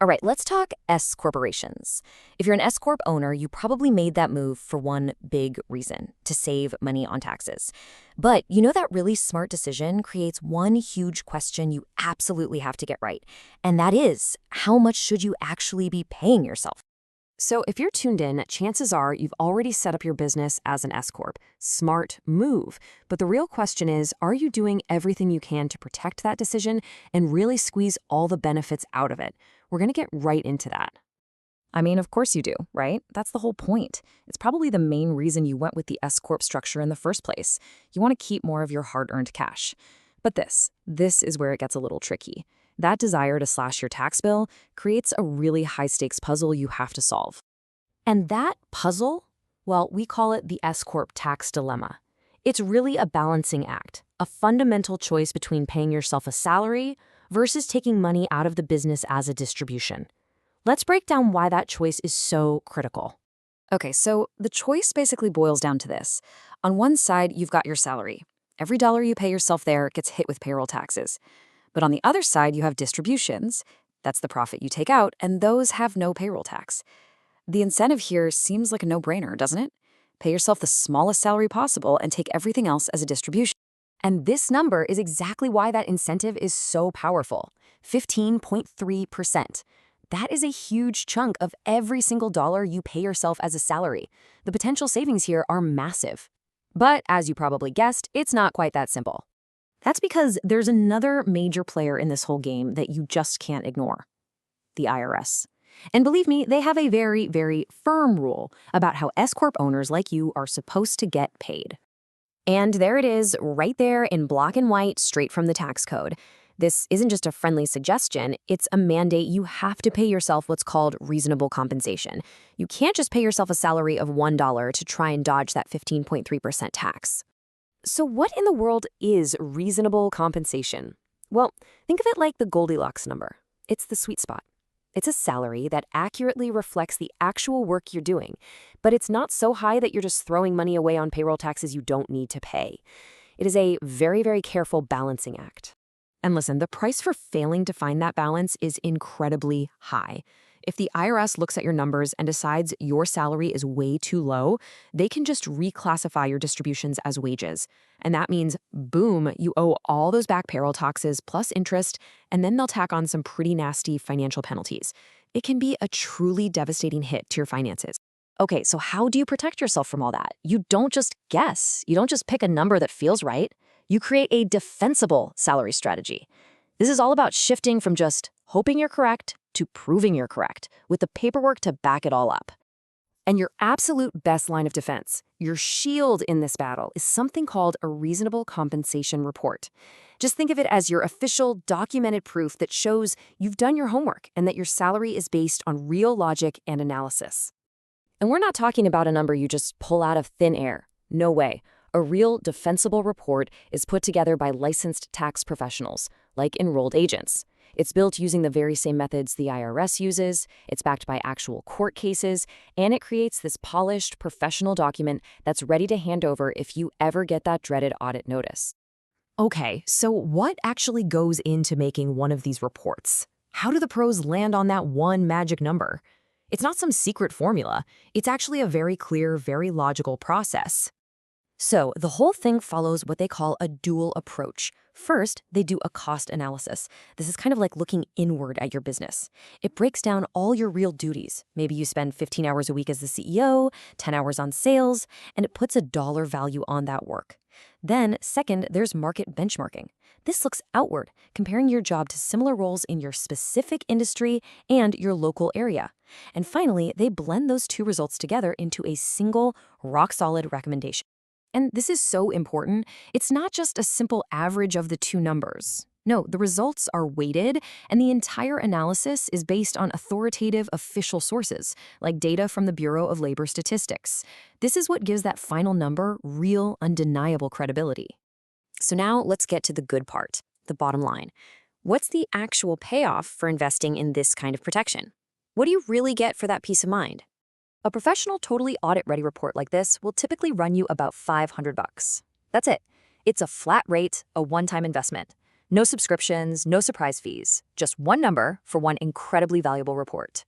All right, let's talk S corporations. If you're an S Corp owner, you probably made that move for one big reason, to save money on taxes. But you know that really smart decision creates one huge question you absolutely have to get right. And that is, how much should you actually be paying yourself? So, if you're tuned in, chances are you've already set up your business as an S Corp. Smart move. But the real question is, are you doing everything you can to protect that decision and really squeeze all the benefits out of it? We're going to get right into that. I mean, of course you do, right? That's the whole point. It's probably the main reason you went with the S Corp structure in the first place. You want to keep more of your hard-earned cash. But this is where it gets a little tricky. That desire to slash your tax bill creates a really high-stakes puzzle you have to solve. And that puzzle, well, we call it the S-Corp tax dilemma. It's really a balancing act, a fundamental choice between paying yourself a salary versus taking money out of the business as a distribution. Let's break down why that choice is so critical. Okay, so the choice basically boils down to this. On one side, you've got your salary. Every dollar you pay yourself there gets hit with payroll taxes. But on the other side, you have distributions. That's the profit you take out, and those have no payroll tax. The incentive here seems like a no-brainer, doesn't it? Pay yourself the smallest salary possible and take everything else as a distribution. And this number is exactly why that incentive is so powerful, 15.3%. That is a huge chunk of every single dollar you pay yourself as a salary. The potential savings here are massive. But as you probably guessed, it's not quite that simple. That's because there's another major player in this whole game that you just can't ignore: the IRS. And believe me, they have a very, very firm rule about how S-Corp owners like you are supposed to get paid. And there it is, right there in black and white, straight from the tax code. This isn't just a friendly suggestion, it's a mandate. You have to pay yourself what's called reasonable compensation. You can't just pay yourself a salary of $1 to try and dodge that 15.3% tax. So what in the world is reasonable compensation? Well, think of it like the Goldilocks number. It's the sweet spot. It's a salary that accurately reflects the actual work you're doing, but it's not so high that you're just throwing money away on payroll taxes you don't need to pay. It is a very, very careful balancing act. And listen, the price for failing to find that balance is incredibly high. If the IRS looks at your numbers and decides your salary is way too low, they can just reclassify your distributions as wages. And that means, boom, you owe all those back payroll taxes plus interest, and then they'll tack on some pretty nasty financial penalties. It can be a truly devastating hit to your finances. Okay, so how do you protect yourself from all that? You don't just guess. You don't just pick a number that feels right. You create a defensible salary strategy. This is all about shifting from just hoping you're correct to proving you're correct, with the paperwork to back it all up. And your absolute best line of defense, your shield in this battle, is something called a reasonable compensation report. Just think of it as your official documented proof that shows you've done your homework and that your salary is based on real logic and analysis. And we're not talking about a number you just pull out of thin air. No way. A real defensible report is put together by licensed tax professionals, like enrolled agents. It's built using the very same methods the IRS uses, it's backed by actual court cases, and it creates this polished, professional document that's ready to hand over if you ever get that dreaded audit notice. Okay, so what actually goes into making one of these reports? How do the pros land on that one magic number? It's not some secret formula. It's actually a very clear, very logical process. So the whole thing follows what they call a dual approach. First, they do a cost analysis. This is kind of like looking inward at your business. It breaks down all your real duties. Maybe you spend 15 hours a week as the CEO, 10 hours on sales, and it puts a dollar value on that work. Then, second, there's market benchmarking. This looks outward, comparing your job to similar roles in your specific industry and your local area. And finally, they blend those two results together into a single, rock-solid recommendation. And this is so important. It's not just a simple average of the two numbers. No, the results are weighted, and the entire analysis is based on authoritative official sources, like data from the Bureau of Labor Statistics. This is what gives that final number real, undeniable credibility. So now let's get to the good part, the bottom line. What's the actual payoff for investing in this kind of protection? What do you really get for that peace of mind? A professional, totally audit-ready report like this will typically run you about $500. That's it. It's a flat rate, a one-time investment. No subscriptions, no surprise fees, just one number for one incredibly valuable report.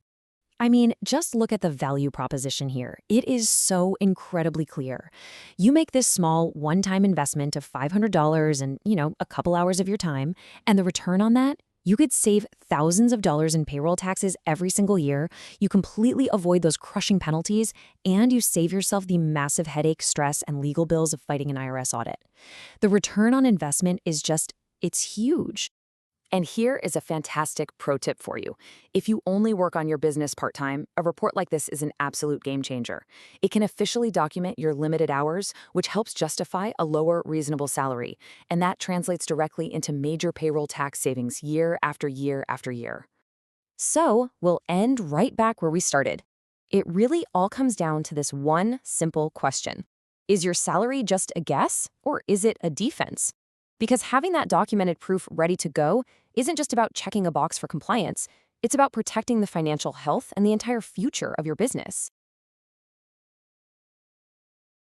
I mean, just look at the value proposition here. It is so incredibly clear. You make this small one-time investment of $500 and, a couple hours of your time, and the return on that, you could save thousands of dollars in payroll taxes every single year. You completely avoid those crushing penalties, and you save yourself the massive headache, stress, and legal bills of fighting an IRS audit. The return on investment is it's huge. And here is a fantastic pro tip for you. If you only work on your business part-time, a report like this is an absolute game changer. It can officially document your limited hours, which helps justify a lower reasonable salary, and that translates directly into major payroll tax savings year after year after year. So, we'll end right back where we started. It really all comes down to this one simple question. Is your salary just a guess, or is it a defense? Because having that documented proof ready to go isn't just about checking a box for compliance, it's about protecting the financial health and the entire future of your business.